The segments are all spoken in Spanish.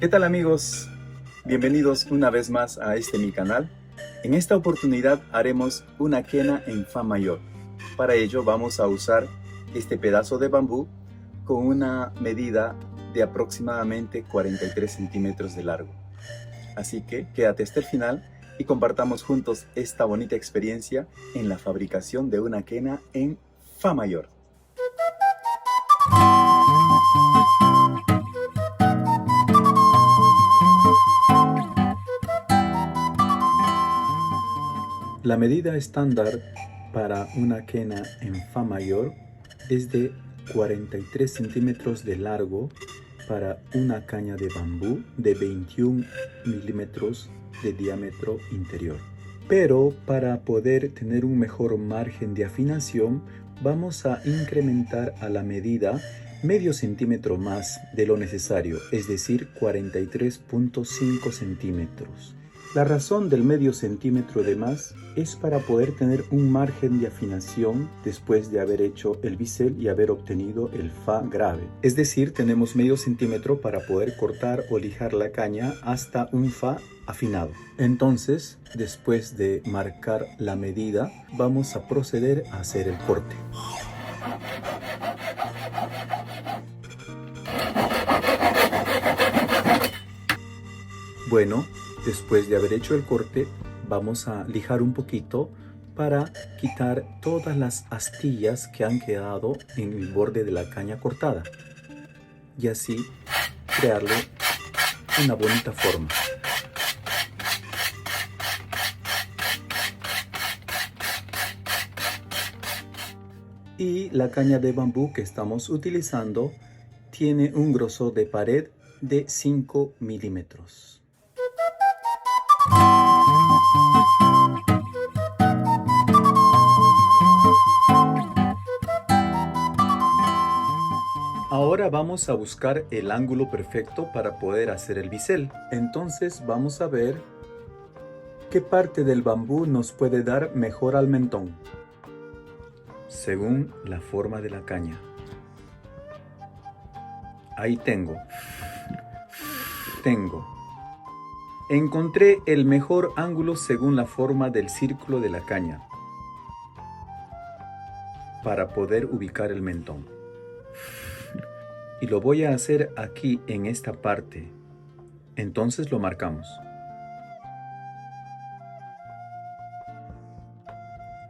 ¿Qué tal amigos? Bienvenidos una vez más a mi canal. En esta oportunidad haremos una quena en fa mayor. Para ello vamos a usar este pedazo de bambú con una medida de aproximadamente 43 centímetros de largo. Así que quédate hasta el final y compartamos juntos esta bonita experiencia en la fabricación de una quena en fa mayor. La medida estándar para una quena en fa mayor es de 43 centímetros de largo para una caña de bambú de 21 milímetros de diámetro interior. Pero para poder tener un mejor margen de afinación, vamos a incrementar a la medida medio centímetro más de lo necesario, es decir, 43.5 centímetros. La razón del medio centímetro de más es para poder tener un margen de afinación después de haber hecho el bisel y haber obtenido el fa grave. Es decir, tenemos medio centímetro para poder cortar o lijar la caña hasta un fa afinado. Entonces, después de marcar la medida, vamos a proceder a hacer el corte. Bueno, después de haber hecho el corte, vamos a lijar un poquito para quitar todas las astillas que han quedado en el borde de la caña cortada y así crearle una bonita forma. Y la caña de bambú que estamos utilizando tiene un grosor de pared de 5 milímetros. Ahora vamos a buscar el ángulo perfecto para poder hacer el bisel. Entonces vamos a ver qué parte del bambú nos puede dar mejor al mentón, según la forma de la caña. Ahí tengo. Encontré el mejor ángulo según la forma del círculo de la caña para poder ubicar el mentón. Y lo voy a hacer aquí en esta parte. Entonces lo marcamos.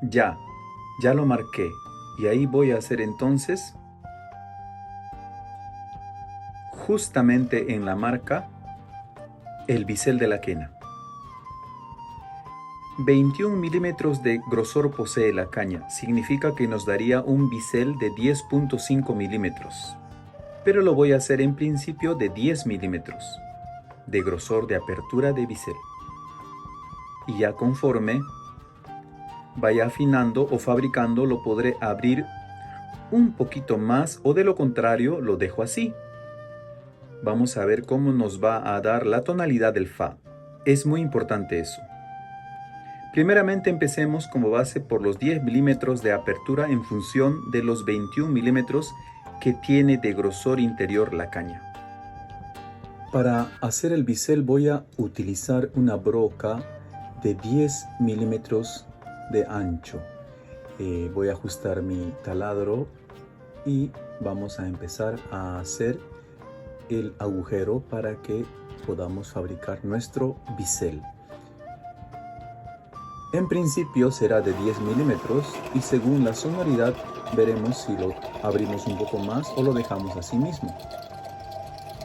Ya lo marqué. Y ahí voy a hacer entonces, justamente en la marca, el bisel de la quena. 21 milímetros de grosor posee la caña. Significa que nos daría un bisel de 10.5 milímetros. Pero lo voy a hacer en principio de 10 milímetros de grosor de apertura de bisel. Y ya conforme vaya afinando o fabricando, lo podré abrir un poquito más o de lo contrario lo dejo así. Vamos a ver cómo nos va a dar la tonalidad del fa. Es muy importante eso. Primeramente empecemos como base por los 10 milímetros de apertura en función de los 21 milímetros que tiene de grosor interior la caña. Para hacer el bisel voy a utilizar una broca de 10 milímetros de ancho. Voy a ajustar mi taladro y vamos a empezar a hacer el agujero para que podamos fabricar nuestro bisel. En principio será de 10 milímetros y según la sonoridad veremos si lo abrimos un poco más o lo dejamos así mismo.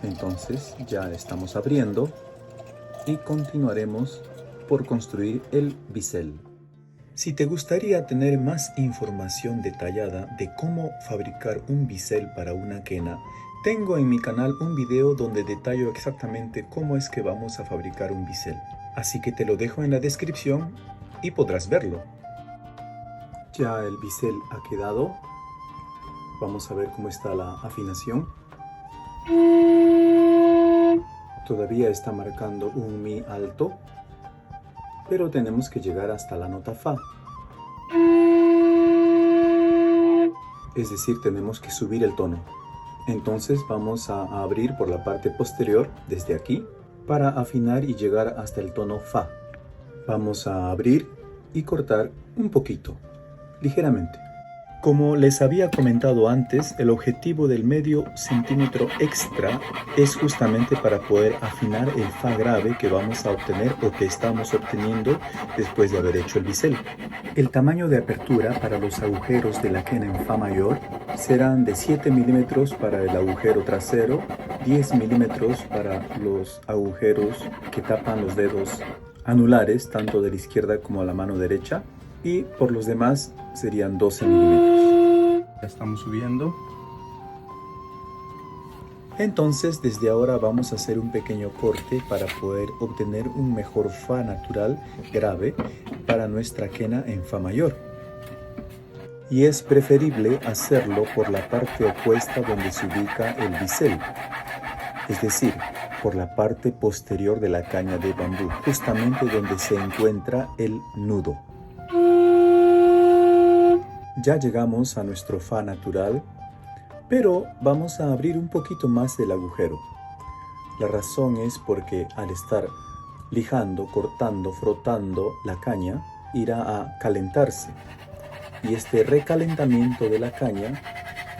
Entonces ya estamos abriendo y continuaremos por construir el bisel. Si te gustaría tener más información detallada de cómo fabricar un bisel para una quena, tengo en mi canal un video donde detallo exactamente cómo es que vamos a fabricar un bisel. Así que te lo dejo en la descripción y podrás verlo. Ya el bisel ha quedado. Vamos a ver cómo está la afinación. Todavía está marcando un mi alto, pero tenemos que llegar hasta la nota fa. Es decir, tenemos que subir el tono. Entonces vamos a abrir por la parte posterior desde aquí para afinar y llegar hasta el tono Fa. Vamos a abrir y cortar un poquito, ligeramente. Como les había comentado antes, el objetivo del medio centímetro extra es justamente para poder afinar el Fa grave que vamos a obtener o que estamos obteniendo después de haber hecho el bisel. El tamaño de apertura para los agujeros de la quena en Fa mayor serán de 7 milímetros para el agujero trasero, 10 milímetros para los agujeros que tapan los dedos anulares, tanto de la izquierda como a la mano derecha, y por los demás serían 12 milímetros. Ya estamos subiendo. Entonces desde ahora vamos a hacer un pequeño corte para poder obtener un mejor Fa natural grave para nuestra quena en Fa mayor. Y es preferible hacerlo por la parte opuesta donde se ubica el bisel, es decir, por la parte posterior de la caña de bambú, justamente donde se encuentra el nudo. Ya llegamos a nuestro Fa natural, pero vamos a abrir un poquito más el agujero. La razón es porque al estar lijando, cortando, frotando la caña, irá a calentarse. Y este recalentamiento de la caña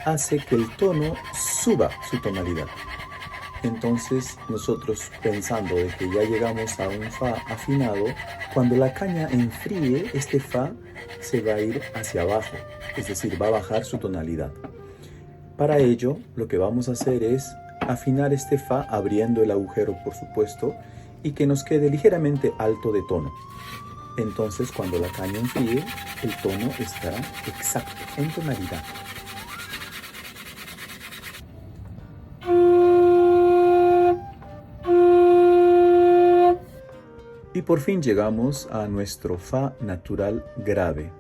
hace que el tono suba su tonalidad. Entonces nosotros, pensando de que ya llegamos a un Fa afinado, cuando la caña enfríe, este Fa se va a ir hacia abajo, es decir, va a bajar su tonalidad. Para ello, lo que vamos a hacer es afinar este Fa abriendo el agujero, por supuesto, y que nos quede ligeramente alto de tono. Entonces, cuando la caña enfríe, el tono estará exacto en tonalidad. Y por fin llegamos a nuestro Fa natural grave.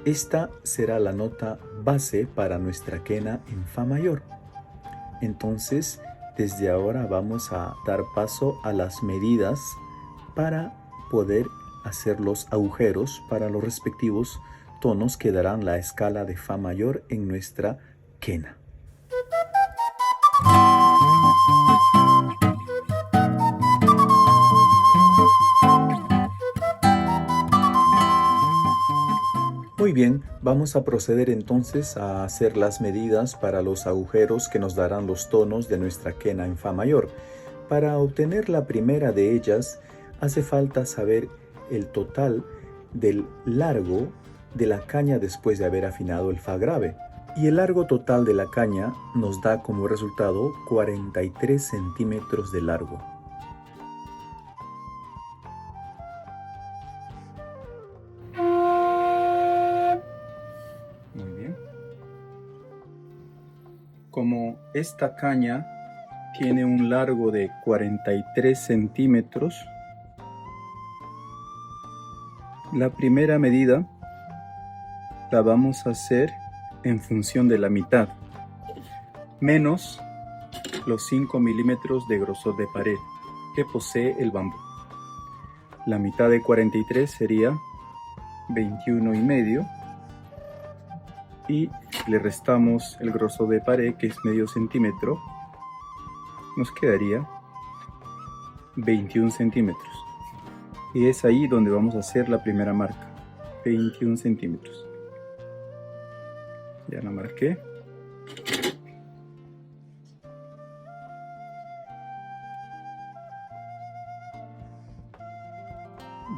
Esta será la nota base para nuestra quena en Fa mayor. Entonces, desde ahora vamos a dar paso a las medidas para poder hacer los agujeros para los respectivos tonos que darán la escala de Fa mayor en nuestra quena. Muy bien, vamos a proceder entonces a hacer las medidas para los agujeros que nos darán los tonos de nuestra quena en Fa mayor. Para obtener la primera de ellas, hace falta saber el total del largo de la caña después de haber afinado el Fa grave. Y el largo total de la caña nos da como resultado 43 centímetros de largo. Muy bien. Como esta caña tiene un largo de 43 centímetros, la primera medida la vamos a hacer en función de la mitad, menos los 5 milímetros de grosor de pared que posee el bambú. La mitad de 43 sería 21,5 y le restamos el grosor de pared, que es medio centímetro, nos quedaría 21 centímetros. Y es ahí donde vamos a hacer la primera marca, 21 centímetros. Ya la marqué.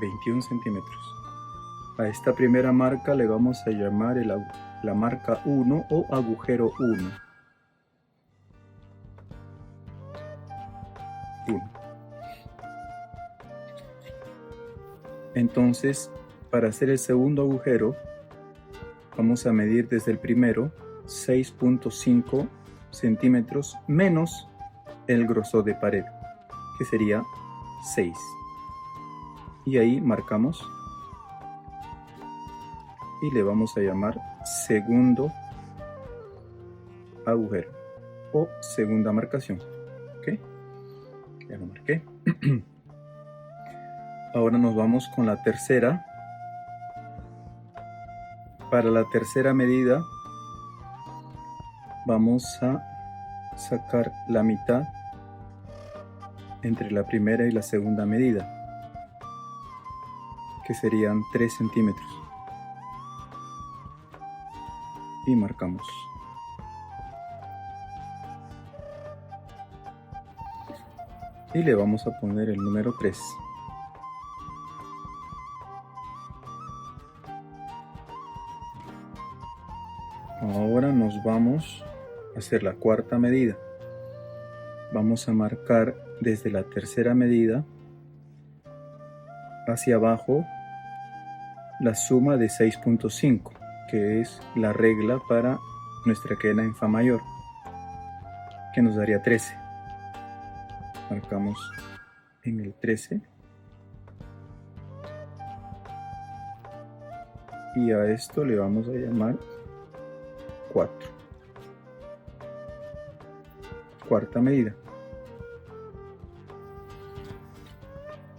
...21 centímetros. A esta primera marca le vamos a llamar la marca 1 o agujero 1. Entonces, para hacer el segundo agujero, vamos a medir desde el primero 6,5 centímetros menos el grosor de pared, que sería 6. Y ahí marcamos y le vamos a llamar segundo agujero o segunda marcación. ¿Ok? Ya lo marqué. Ahora nos vamos con la tercera. Para la tercera medida vamos a sacar la mitad entre la primera y la segunda medida, que serían 3 centímetros. Y marcamos. Y le vamos a poner el número 3. Ahora nos vamos a hacer la cuarta medida. Vamos a marcar desde la tercera medida hacia abajo la suma de 6.5, que es la regla para nuestra quena en fa mayor, que nos daría 13. Marcamos en el 13 y a esto le vamos a llamar 4. Cuarta medida.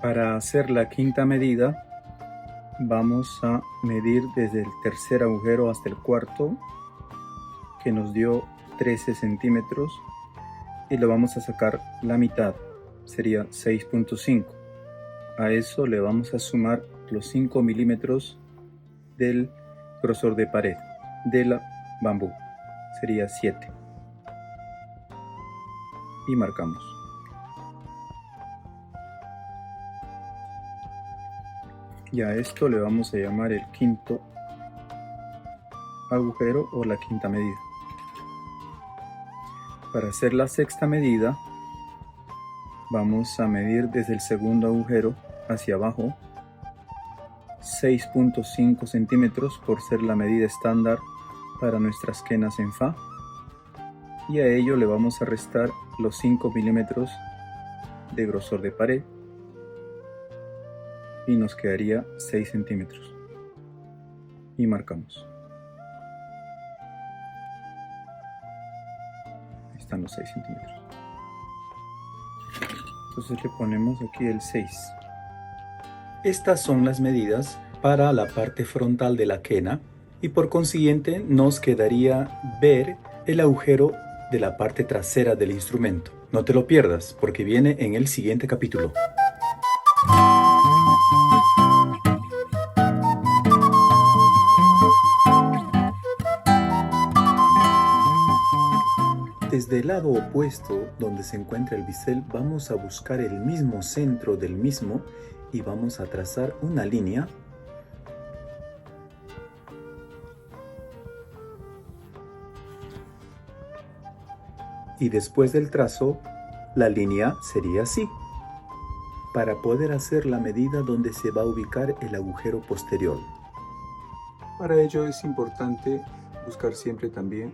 Para hacer la quinta medida vamos a medir desde el tercer agujero hasta el cuarto, que nos dio 13 centímetros, y le vamos a sacar la mitad, sería 6.5. A eso le vamos a sumar los 5 milímetros del grosor de pared de la bambú, sería 7. Y marcamos. Y a esto le vamos a llamar el quinto agujero o la quinta medida. Para hacer la sexta medida vamos a medir desde el segundo agujero hacia abajo 6.5 centímetros por ser la medida estándar para nuestras quenas en fa, y a ello le vamos a restar los 5 milímetros de grosor de pared y nos quedaría 6 centímetros y marcamos. Ahí están los 6 centímetros. Entonces le ponemos aquí el 6. Estas son las medidas para la parte frontal de la quena y por consiguiente nos quedaría ver el agujero de la parte trasera del instrumento. No te lo pierdas porque viene en el siguiente capítulo. Desde el lado opuesto donde se encuentra el bisel vamos a buscar el mismo centro del mismo y vamos a trazar una línea y después del trazo la línea sería así, para poder hacer la medida donde se va a ubicar el agujero posterior. Para ello es importante buscar siempre también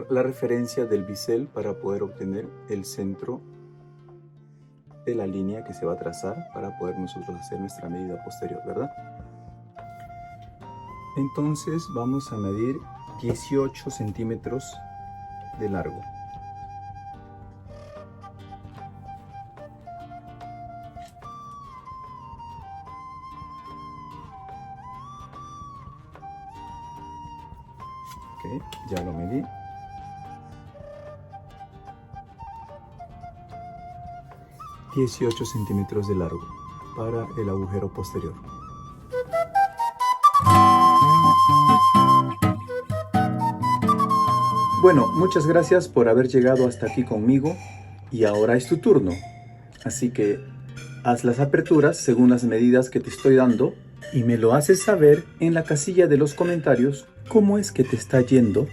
la referencia del bisel para poder obtener el centro de la línea que se va a trazar para poder nosotros hacer nuestra medida posterior, ¿verdad? Entonces vamos a medir 18 centímetros de largo. Ok, ya lo medí. $18 centímetros de largo para el agujero posterior. Bueno, muchas gracias por haber llegado hasta aquí conmigo y ahora es tu turno. Así que haz las aperturas según las medidas que te estoy dando y me lo haces saber en la casilla de los comentarios cómo es que te está yendo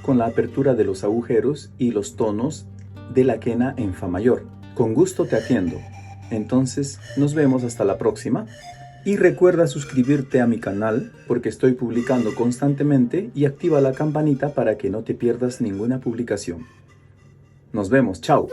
con la apertura de los agujeros y los tonos de la quena en fa mayor. Con gusto te atiendo. Entonces nos vemos hasta la próxima y recuerda suscribirte a mi canal porque estoy publicando constantemente y activa la campanita para que no te pierdas ninguna publicación. Nos vemos, chao.